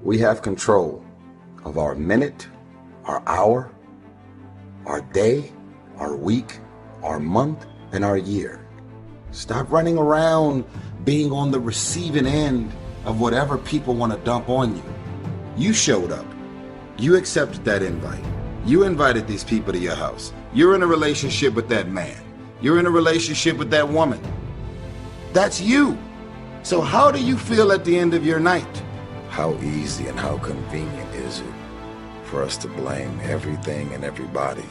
We have control of our minute, our hour, our day, our week, our month, and our year. Stop running around being on the receiving end of whatever people want to dump on you. You showed up. You accepted that invite. You invited these people to your house. You're in a relationship with that man. You're in a relationship with that woman. That's you. So how do you feel at the end of your night? How easy and how convenient is it for us to blame everything and everybody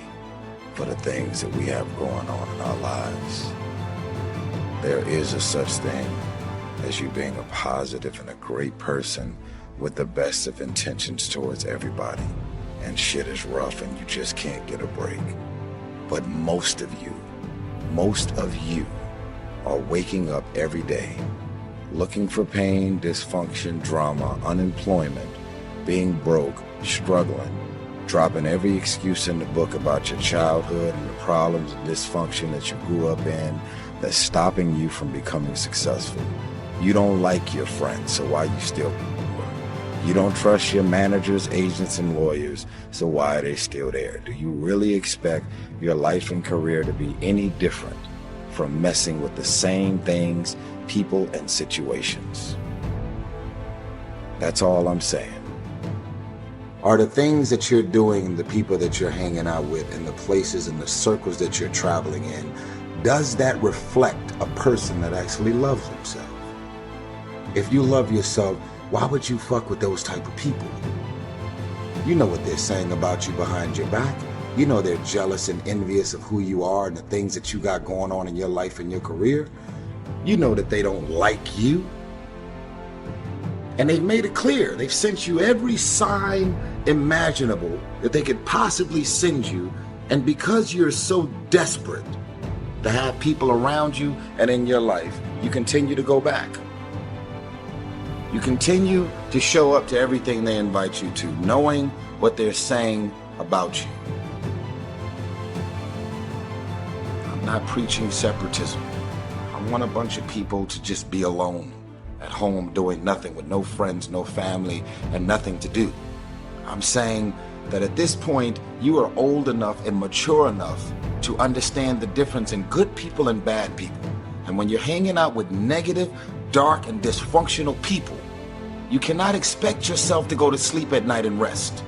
for the things that we have going on in our lives? There is a such thing as you being a positive and a great person with the best of intentions towards everybody, and shit is rough and you just can't get a break. But most of you are waking up every day looking for pain, dysfunction, drama, unemployment, being broke, struggling, dropping every excuse in the book about your childhood and the problems and dysfunction that you grew up in that's stopping you from becoming successful. You don't like your friends, so why you still with them? You don't trust your managers, agents, and lawyers, so why are they still there? Do you really expect your life and career to be any different from messing with the same things, people, and situations? That's all I'm saying. Are the things that you're doing, the people that you're hanging out with, and the places and the circles that you're traveling in, does that reflect a person that actually loves himself? If you love yourself, why would you fuck with those type of people? You know what they're saying about you behind your back. You know they're jealous and envious of who you are and the things that you got going on in your life and your career. You know that they don't like you. And they've made it clear. They've sent you every sign imaginable that they could possibly send you. And because you're so desperate to have people around you and in your life, you continue to go back. You continue to show up to everything they invite you to, knowing what they're saying about you. I'm not preaching separatism. I want a bunch of people to just be alone at home doing nothing with no friends, no family, and nothing to do. I'm saying that at this point, you are old enough and mature enough to understand the difference in good people and bad people. And when you're hanging out with negative, dark, and dysfunctional people, you cannot expect yourself to go to sleep at night and rest.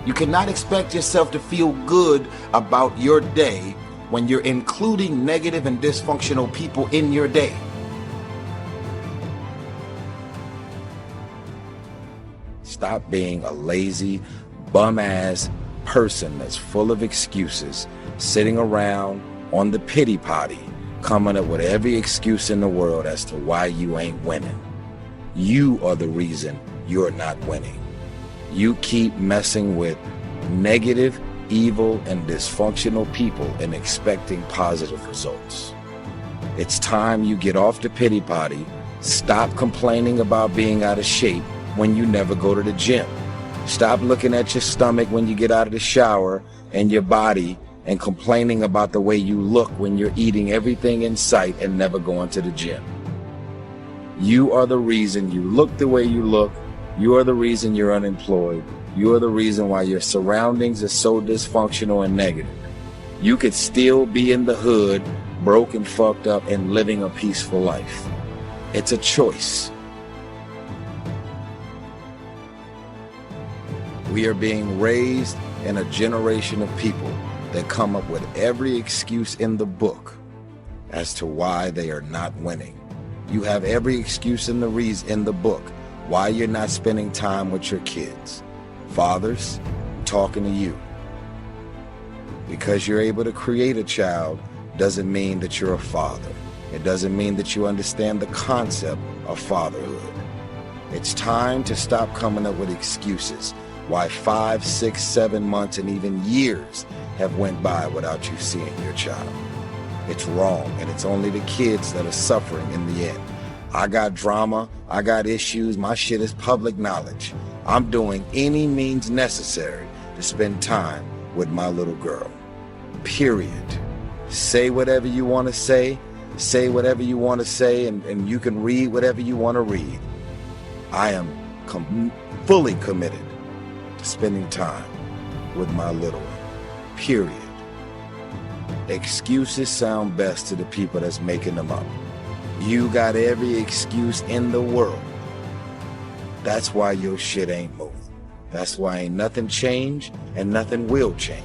You cannot expect yourself to feel good about your day when you're including negative and dysfunctional people in your day. Stop being a lazy, bum-ass person that's full of excuses, sitting around on the pity potty, coming up with every excuse in the world as to why you ain't winning. You are the reason you're not winning. You keep messing with negative, evil, and dysfunctional people and expecting positive results. It's time you get off the pity potty, stop complaining about being out of shape when you never go to the gym. Stop looking at your stomach when you get out of the shower and your body and complaining about the way you look when you're eating everything in sight and never going to the gym. You are the reason you look the way you look. You are the reason you're unemployed. You are the reason why your surroundings are so dysfunctional and negative. You could still be in the hood, broke and fucked up, and living a peaceful life. It's a choice. We are being raised in a generation of people that come up with every excuse in the book as to why they are not winning. You have every excuse in the book why you're not spending time with your kids. Fathers, I'm talking to you. Because you're able to create a child doesn't mean that you're a father. It doesn't mean that you understand the concept of fatherhood. It's time to stop coming up with excuses why 5, 6, 7 months and even years have went by without you seeing your child. It's wrong, and it's only the kids that are suffering in the end. I got drama, I got issues, my shit is public knowledge. I'm doing any means necessary to spend time with my little girl. Period. Say whatever you want to say whatever you want to say, and you can read whatever you want to read. I am fully committed to spending time with my little one, period. Excuses sound best to the people that's making them up. You got every excuse in the world. That's why your shit ain't moving. That's why ain't nothing changed and nothing will change.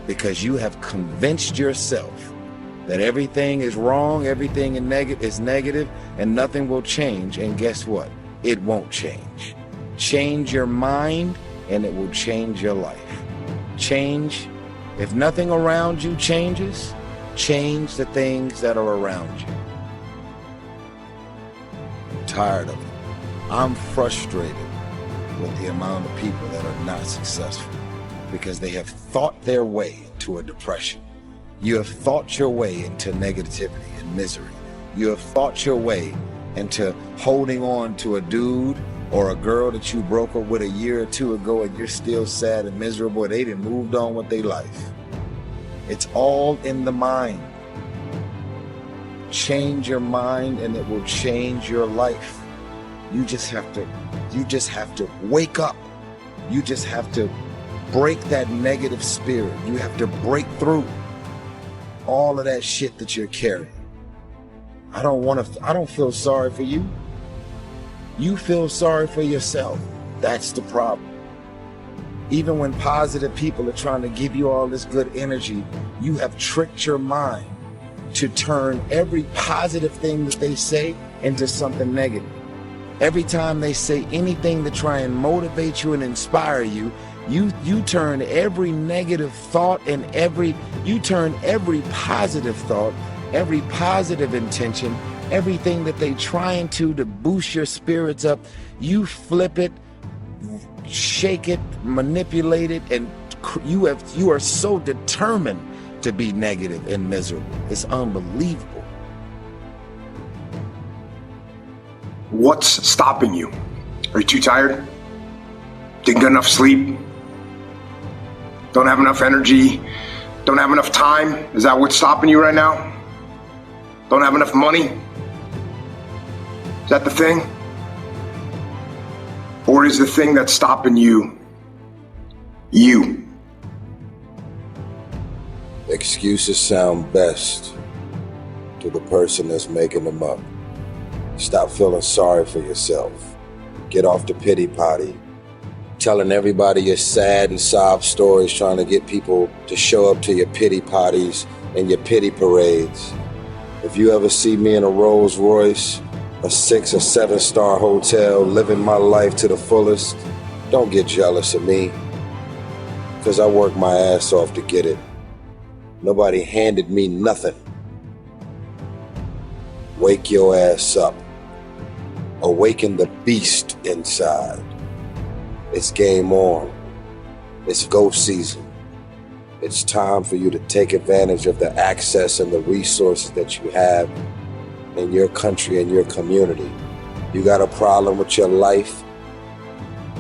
Because you have convinced yourself that everything is wrong, everything is negative, and nothing will change. And guess what? It won't change. Change your mind and it will change your life. Change. If nothing around you changes, change the things that are around you. I'm tired of it. I'm frustrated with the amount of people that are not successful because they have thought their way into a depression. You have thought your way into negativity and misery. You have thought your way into holding on to a dude or a girl that you broke up with a year or two ago and you're still sad and miserable. They done moved on with their life. It's all in the mind. Change your mind and it will change your life. You just have to wake up. You just have to break that negative spirit. You have to break through all of that shit that you're carrying. I don't feel sorry for you. You feel sorry for yourself. That's the problem. Even when positive people are trying to give you all this good energy, you have tricked your mind to turn every positive thing that they say into something negative. Every time they say anything to try and motivate you and inspire you, you turn every negative thought and you turn every positive thought, every positive intention, everything that they trying to boost your spirits up, you flip it, shake it, manipulate it, and you are so determined to be negative and miserable. It's unbelievable. What's stopping you? Are you too tired? Didn't get enough sleep? Don't have enough energy? Don't have enough time? Is that what's stopping you right now? Don't have enough money? Is that the thing? Or is the thing that's stopping you, you? Excuses sound best to the person that's making them up. Stop feeling sorry for yourself. Get off the pity potty. Telling everybody your sad and sob stories, trying to get people to show up to your pity potties and your pity parades. If you ever see me in a Rolls Royce, a 6 or 7 star hotel, living my life to the fullest, don't get jealous of me, because I worked my ass off to get it. Nobody handed me nothing. Wake your ass up. Awaken the beast inside. It's game on. It's go season. It's time for you to take advantage of the access and the resources that you have in your country and your community. You got a problem with your life?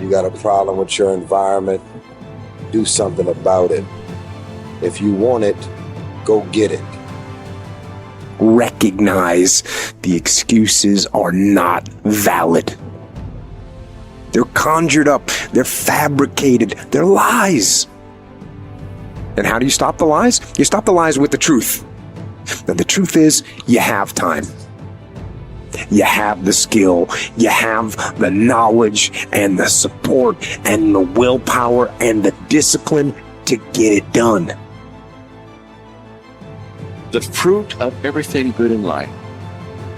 You got a problem with your environment? Do something about it. If you want it, go get it. Recognize the excuses are not valid. They're conjured up, they're fabricated, they're lies. And how do you stop the lies? You stop the lies with the truth. And the truth is, you have time. You have the skill, you have the knowledge and the support and the willpower and the discipline to get it done. The fruit of everything good in life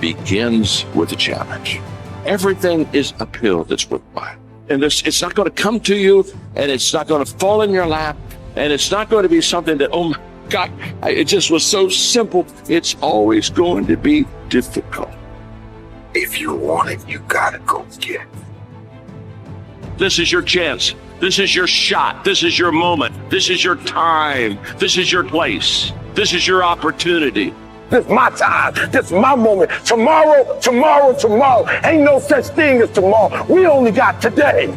begins with a challenge. Everything is uphill that's worthwhile. And it's not going to come to you, and it's not going to fall in your lap, and it's not going to be something that, oh my God, it just was so simple. It's always going to be difficult. If you want it, you gotta go get it. This is your chance. This is your shot. This is your moment. This is your time. This is your place. This is your opportunity. This is my time. This is my moment. Tomorrow. Ain't no such thing as tomorrow. We only got today.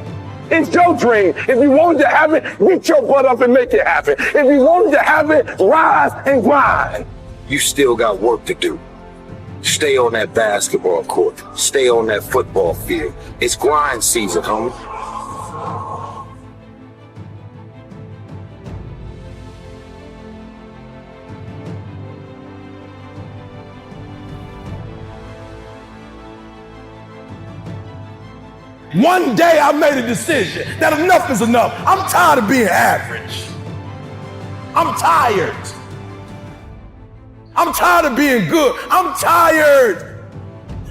It's your dream. If you wanted to have it, get your butt up and make it happen. If you wanted to have it, rise and grind. You still got work to do. Stay on that basketball court. Stay on that football field. It's grind season, homie. One day I made a decision that enough is enough. I'm tired of being average. I'm tired. I'm tired of being good. I'm tired.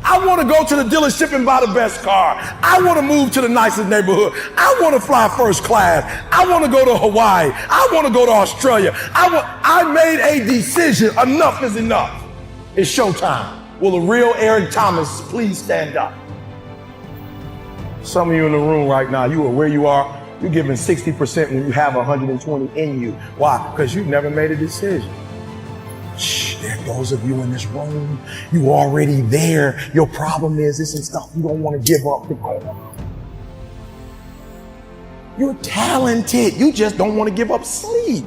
I want to go to the dealership and buy the best car. I want to move to the nicest neighborhood. I want to fly first class. I want to go to Hawaii. I want to go to Australia. I made a decision. Enough is enough. It's showtime. Will a real Eric Thomas please stand up? Some of you in the room right now, you are where you are. You're giving 60% when you have 120 in you. Why? Because you've never made a decision. Shh, there are those of you in this room, you already there. Your problem is this and stuff you don't want to give up the goal. You're talented. You just don't want to give up sleep.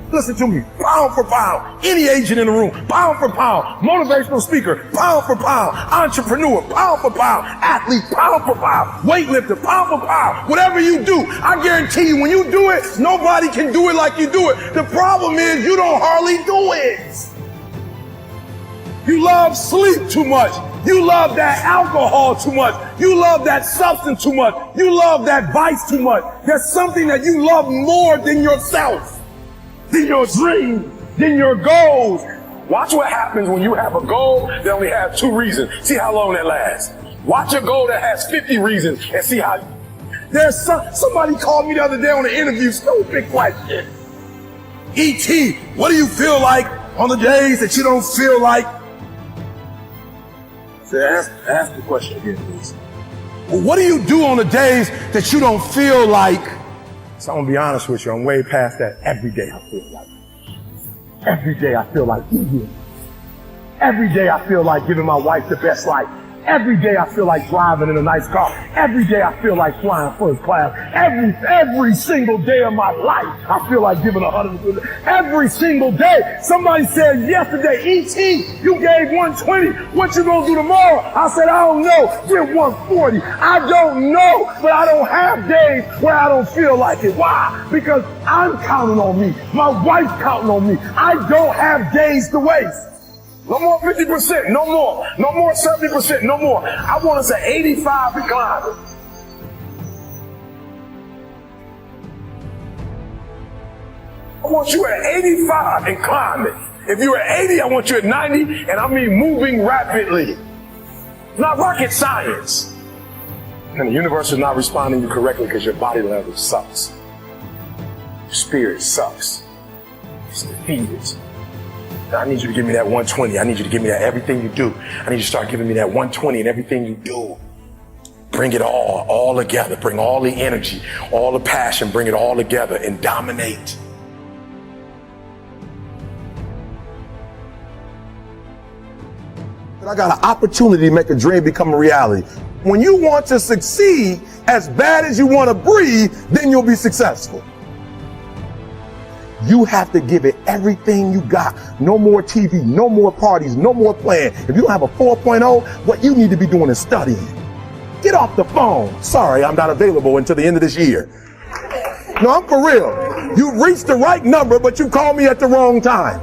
Listen to me, pound for pound, any agent in the room, pound for pound, motivational speaker, pound for pound, entrepreneur, pound for pound, athlete, pound for pound, weightlifter, pound for pound, whatever you do, I guarantee you when you do it, nobody can do it like you do it. The problem is you don't hardly do it. You love sleep too much. You love that alcohol too much. You love that substance too much. You love that vice too much. There's something that you love more than yourself, than your dream, than your goals. Watch what happens when you have a goal that only has 2 reasons. See how long that lasts. Watch a goal that has 50 reasons and see how. There's somebody called me the other day on an interview, stupid question. E.T., what do you feel like on the days that you don't feel like? So ask the question again, please. Well, what do you do on the days that you don't feel like? So I'm gonna be honest with you, I'm way past that. Every day I feel like. Every day I feel like eating. Every day I feel like giving my wife the best life. Every day I feel like driving in a nice car. Every day I feel like flying first class. Every single day of my life, I feel like giving 100%. Every single day. Somebody said yesterday, E.T., you gave 120. What you gonna do tomorrow? I said, I don't know. Give 140. I don't know, but I don't have days where I don't feel like it. Why? Because I'm counting on me. My wife's counting on me. I don't have days to waste. No more 50%, no more. No more 70%, no more. I want us at 85 and climbing. I want you at 85 and climbing. If you're at 80, I want you at 90, and I mean moving rapidly. It's not rocket science. And the universe is not responding to you correctly because your body level sucks. Your spirit sucks. It's defeated. I need you to give me that 120. I need you to give me that everything you do. I need you to start giving me that 120 and everything you do. Bring it all together. Bring all the energy, all the passion, bring it all together and dominate. I got an opportunity to make a dream become a reality. When you want to succeed as bad as you want to breathe, then you'll be successful. You have to give it everything you got. No more TV, no more parties, no more playing. If you don't have a 4.0, what you need to be doing is studying. Get off the phone. Sorry, I'm not available until the end of this year. No, I'm for real. You reached the right number, but you called me at the wrong time.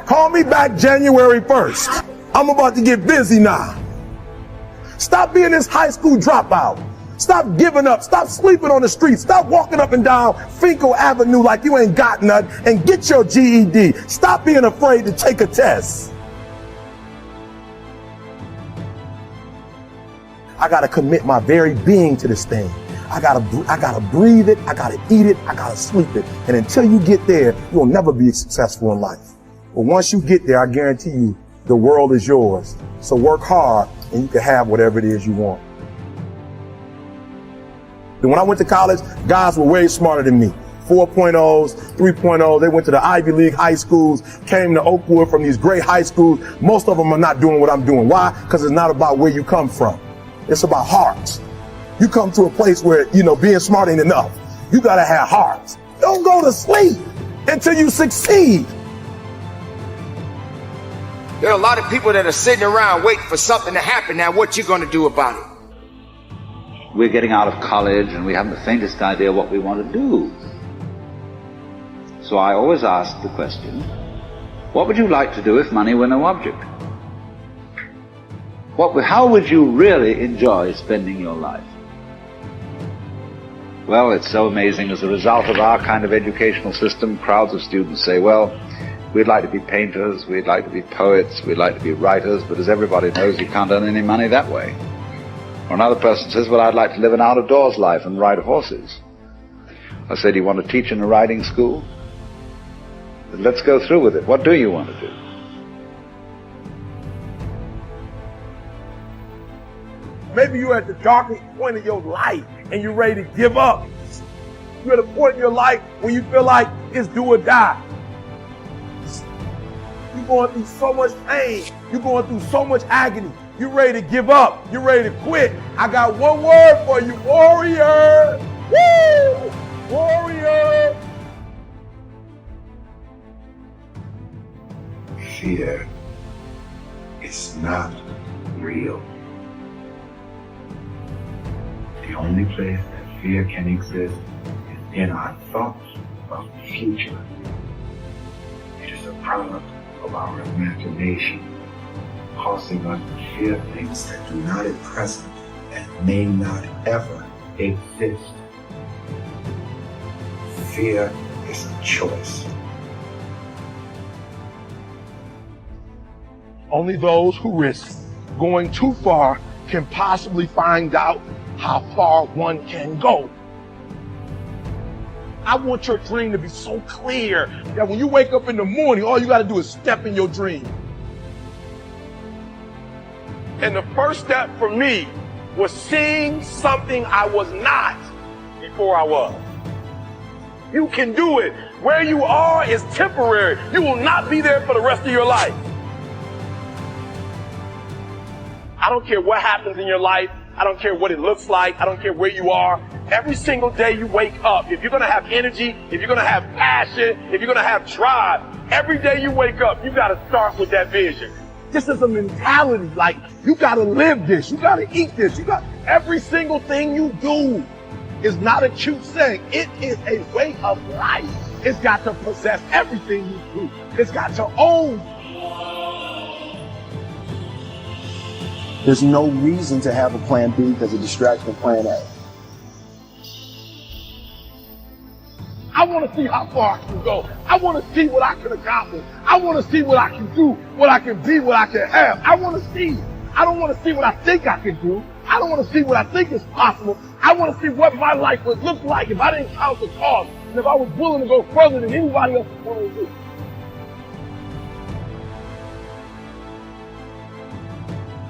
Call me back January 1st. I'm about to get busy now. Stop being this high school dropout. Stop giving up. Stop sleeping on the street. Stop walking up and down Finkel Avenue like you ain't got nothing, and get your GED. Stop being afraid to take a test. I gotta commit my very being to this thing. I gotta breathe it. I gotta eat it. I gotta sleep it. And until you get there, you'll never be successful in life. But once you get there, I guarantee you, the world is yours. So work hard, and you can have whatever it is you want. And when I went to college, guys were way smarter than me. 4.0s, 3.0s, they went to the Ivy League high schools, came to Oakwood from these great high schools. Most of them are not doing what I'm doing. Why? Because it's not about where you come from. It's about hearts. You come to a place where, being smart ain't enough. You gotta have hearts. Don't go to sleep until you succeed. There are a lot of people that are sitting around waiting for something to happen. Now, what you gonna do about it? We're getting out of college and we haven't the faintest idea what we want to do. So I always ask the question, what would you like to do if money were no object? How would you really enjoy spending your life? Well, it's so amazing. As a result of our kind of educational system, crowds of students say, well, we'd like to be painters, we'd like to be poets, we'd like to be writers, but as everybody knows, you can't earn any money that way. Or another person says, well, I'd like to live an out-of-doors life and ride horses. I say, do you want to teach in a riding school? Let's go through with it. What do you want to do? Maybe you're at the darkest point of your life and you're ready to give up. You're at a point in your life where you feel like it's do or die. You're going through so much pain. You're going through so much agony. You're ready to give up. You're ready to quit. I got one word for you, warrior. Woo! Warrior. Fear is not real. The only place that fear can exist is in our thoughts of the future. It is a product of our imagination, causing us to fear things that do not at present and may not ever exist. Fear is a choice. Only those who risk going too far can possibly find out how far one can go. I want your dream to be so clear that when you wake up in the morning, all you got to do is step in your dream. And the first step for me was seeing something I was not before I was. You can do it. Where you are is temporary. You will not be there for the rest of your life. I don't care what happens in your life. I don't care what it looks like. I don't care where you are. Every single day you wake up, if you're going to have energy, if you're going to have passion, if you're going to have drive, every day you wake up, you got to start with that vision. This is a mentality. Like, you got to live this. You got to eat this. Every single thing you do is not a cute saying. It is a way of life. It's got to possess everything you do. It's got to own. There's no reason to have a plan B because it distracts from plan A. I want to see how far I can go. I want to see what I can accomplish. I want to see what I can do, what I can be, what I can have. I want to see. I don't want to see what I think I can do. I don't want to see what I think is possible. I want to see what my life would look like if I didn't count the cost and if I was willing to go further than anybody else was willing to do.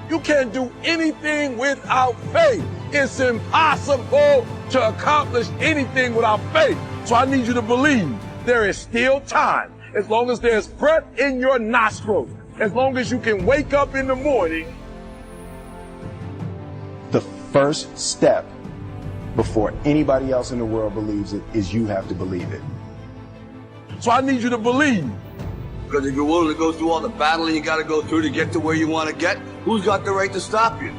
You can't do anything without faith. It's impossible to accomplish anything without faith. So I need you to believe there is still time. As long as there's breath in your nostrils, as long as you can wake up in the morning. The first step before anybody else in the world believes it is you have to believe it. So I need you to believe. Because if you're willing to go through all the battling you got to go through to get to where you want to get, who's got the right to stop you?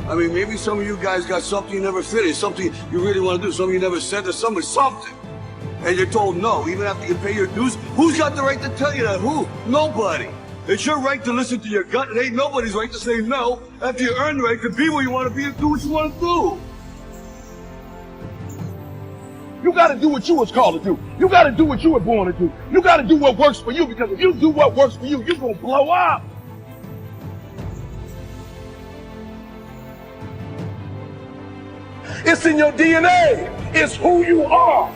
I mean, maybe some of you guys got something you never finished, something you really want to do, something you never said to somebody, something. And you're told no, even after you pay your dues. Who's got the right to tell you that? Who? Nobody. It's your right to listen to your gut. It ain't nobody's right to say no after you earn the right to be where you want to be and do what you want to do. You got to do what you was called to do. You got to do what you were born to do. You got to do what works for you, because if you do what works for you, you're going to blow up. It's in your DNA. It's who you are.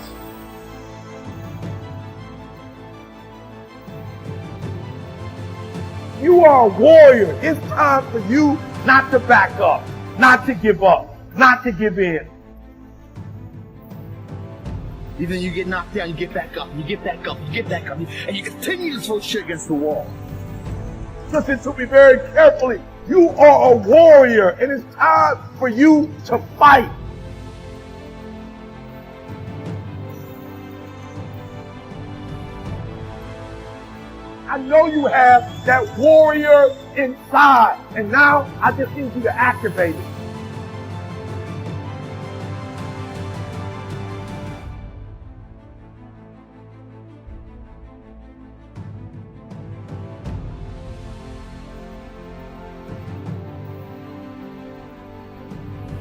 You are a warrior. It's time for you not to back up, not to give up, not to give in. Even you get knocked down, you get back up, you get back up, you get back up, and you continue to throw shit against the wall. Listen to me very carefully. You are a warrior, and it's time for you to fight. I know you have that warrior inside, and now I just need you to activate it.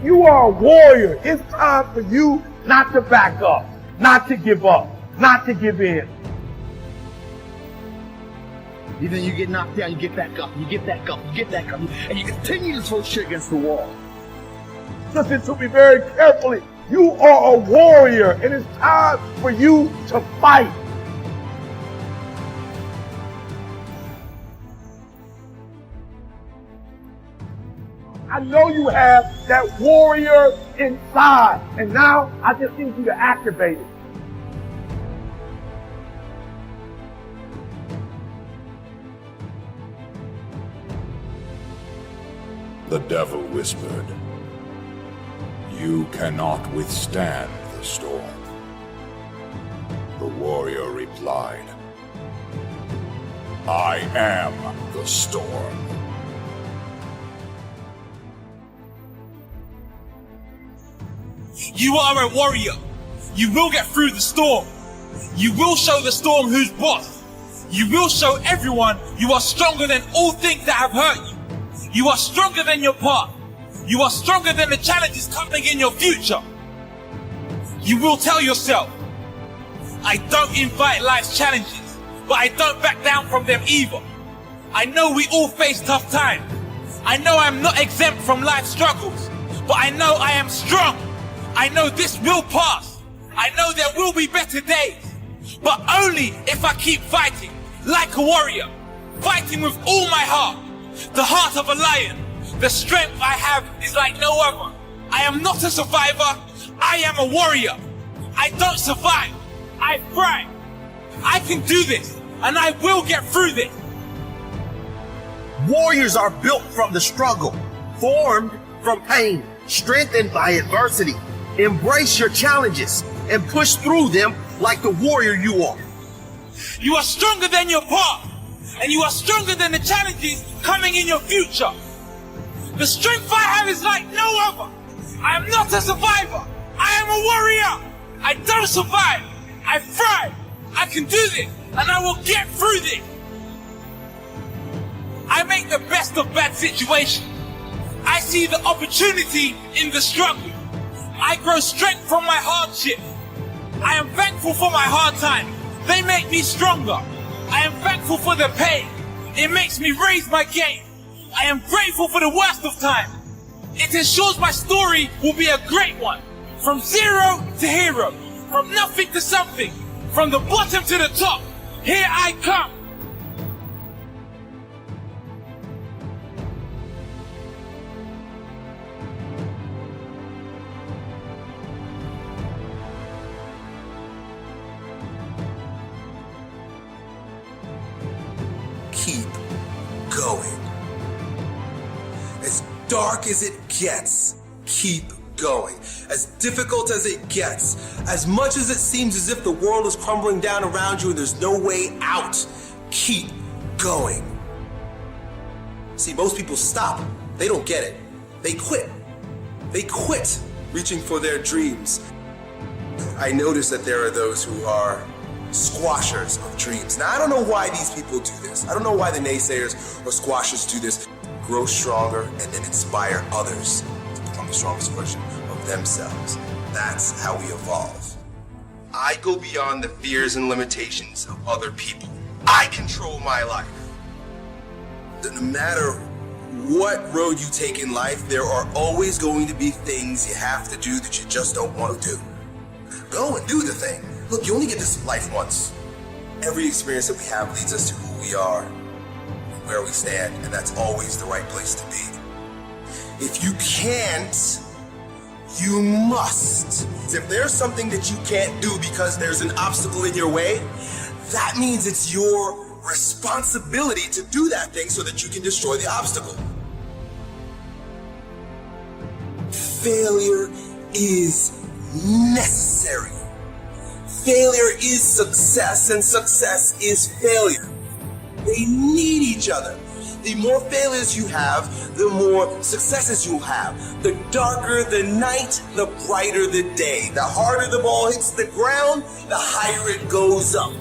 You are a warrior. It's time for you not to back up, not to give up, not to give in. Even you get knocked down, you get back up, you get back up, you get back up, and you continue to throw shit against the wall. Listen to me very carefully. You are a warrior, and it's time for you to fight. I know you have that warrior inside, and now I just need you to activate it. The devil whispered, "You cannot withstand the storm." The warrior replied, "I am the storm." You are a warrior. You will get through the storm. You will show the storm who's boss. You will show everyone you are stronger than all things that have hurt you. You are stronger than your past. You are stronger than the challenges coming in your future. You will tell yourself, I don't invite life's challenges, but I don't back down from them either. I know we all face tough times. I know I'm not exempt from life's struggles, but I know I am strong. I know this will pass. I know there will be better days, but only if I keep fighting like a warrior, fighting with all my heart, the heart of a lion. The strength I have is like no other. I am not a survivor, I am a warrior. I don't survive, I thrive. I can do this, and I will get through this. Warriors are built from the struggle, formed from pain, strengthened by adversity. Embrace your challenges and push through them like the warrior you are. You are stronger than your past, and you are stronger than the challenges coming in your future. The strength I have is like no other. I am not a survivor. I am a warrior. I don't survive. I thrive. I can do this, and I will get through this. I make the best of bad situations. I see the opportunity in the struggle. I grow strength from my hardship. I am thankful for my hard times. They make me stronger. I am thankful for the pain. It makes me raise my game. I am grateful for the worst of times. It ensures my story will be a great one. From zero to hero. From nothing to something. From the bottom to the top. Here I come. Keep going. As dark as it gets, keep going. As difficult as it gets, as much as it seems as if the world is crumbling down around you and there's no way out, keep going. See, most people stop. They don't get it. They quit. They quit reaching for their dreams. I notice that there are those who are squashers of dreams. Now, I don't know why these people do this. I don't know why the naysayers or squashers do this. Grow stronger and then inspire others to become the strongest version of themselves. That's how we evolve. I go beyond the fears and limitations of other people. I control my life. No matter what road you take in life, there are always going to be things you have to do that you just don't want to do. Go and do the thing. Look, you only get this life once. Every experience that we have leads us to who we are, where we stand, and that's always the right place to be. If you can't, you must. If there's something that you can't do because there's an obstacle in your way, that means it's your responsibility to do that thing so that you can destroy the obstacle. Failure is necessary. Failure is success, and success is failure. They need each other. The more failures you have, the more successes you have. The darker the night, the brighter the day. The harder the ball hits the ground, the higher it goes up.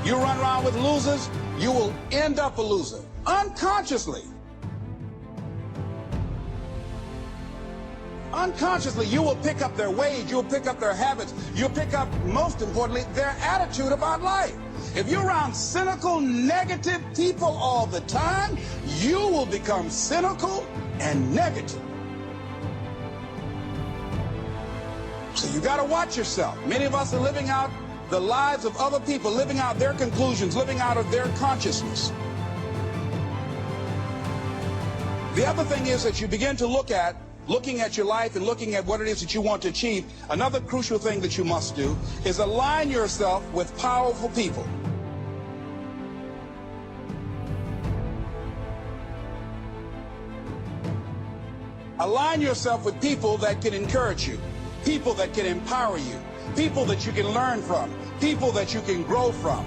You run around with losers, you will end up a loser, unconsciously. Unconsciously, you will pick up their ways, you'll pick up their habits, you'll pick up, most importantly, their attitude about life. If you're around cynical, negative people all the time, you will become cynical and negative. So you got to watch yourself. Many of us are living out the lives of other people, living out their conclusions, living out of their consciousness. The other thing is that you begin to looking at your life and looking at what it is that you want to achieve. Another crucial thing that you must do is align yourself with powerful people. Align yourself with people that can encourage you, people that can empower you, people that you can learn from, people that you can grow from.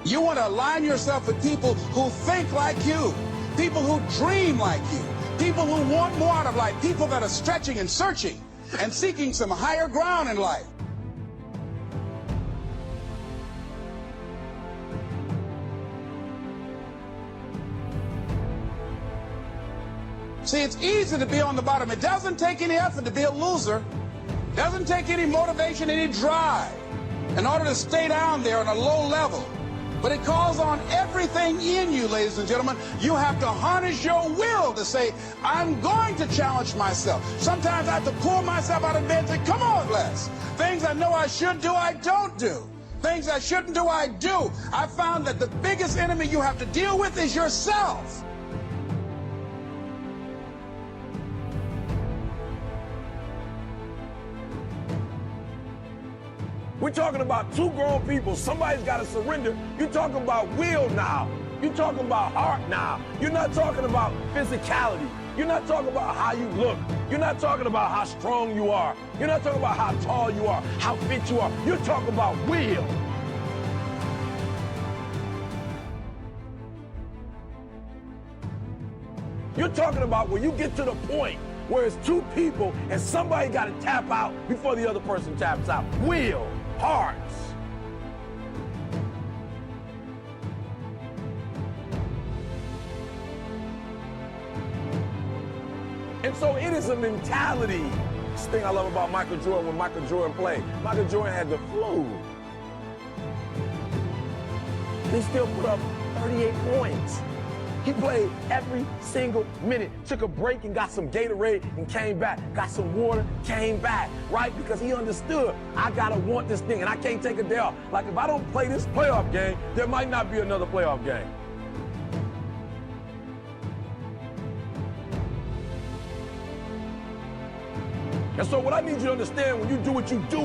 You want to align yourself with people who think like you, people who dream like you, people who want more out of life, people that are stretching and searching and seeking some higher ground in life. See, it's easy to be on the bottom. It doesn't take any effort to be a loser. It doesn't take any motivation, any drive in order to stay down there on a low level. But it calls on everything in you, ladies and gentlemen. You have to harness your will to say, I'm going to challenge myself. Sometimes I have to pull myself out of bed and say, come on, Les. Things I know I should do, I don't do. Things I shouldn't do, I do. I found that the biggest enemy you have to deal with is yourself. We're talking about two grown people. Somebody's got to surrender. You're talking about will now. You're talking about heart now. You're not talking about physicality. You're not talking about how you look. You're not talking about how strong you are. You're not talking about how tall you are, how fit you are. You're talking about will. You're talking about when you get to the point where it's two people and somebody got to tap out before the other person taps out. Will. Hearts. And so it is a mentality. This thing I love about Michael Jordan when Michael Jordan played. Michael Jordan had the flu. He still put up 38 points. He played every single minute, took a break and got some Gatorade and came back, got some water, came back, right? Because he understood, I gotta want this thing and I can't take a day off. Like if I don't play this playoff game, there might not be another playoff game. And so what I need you to understand when you do what you do,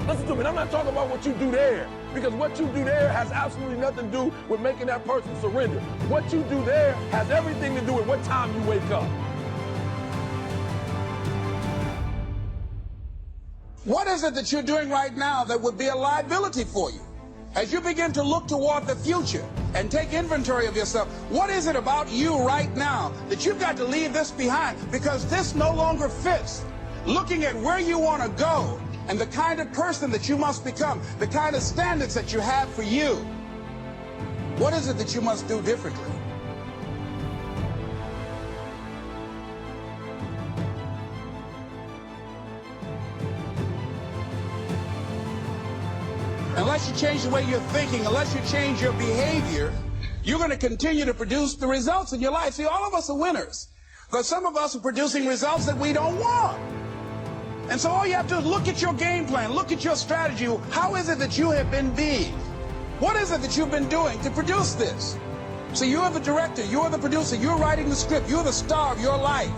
listen to me, I'm not talking about what you do there. Because what you do there has absolutely nothing to do with making that person surrender. What you do there has everything to do with what time you wake up. What is it that you're doing right now that would be a liability for you? As you begin to look toward the future and take inventory of yourself, what is it about you right now that you've got to leave this behind because this no longer fits? Looking at where you want to go and the kind of person that you must become, the kind of standards that you have for you. What is it that you must do differently? Unless you change the way you're thinking, unless you change your behavior, you're going to continue to produce the results in your life. See, all of us are winners, because some of us are producing results that we don't want. And so all you have to do is look at your game plan, look at your strategy. How is it that you have been being? What is it that you've been doing to produce this? So you're the director, you're the producer, you're writing the script, you're the star of your life.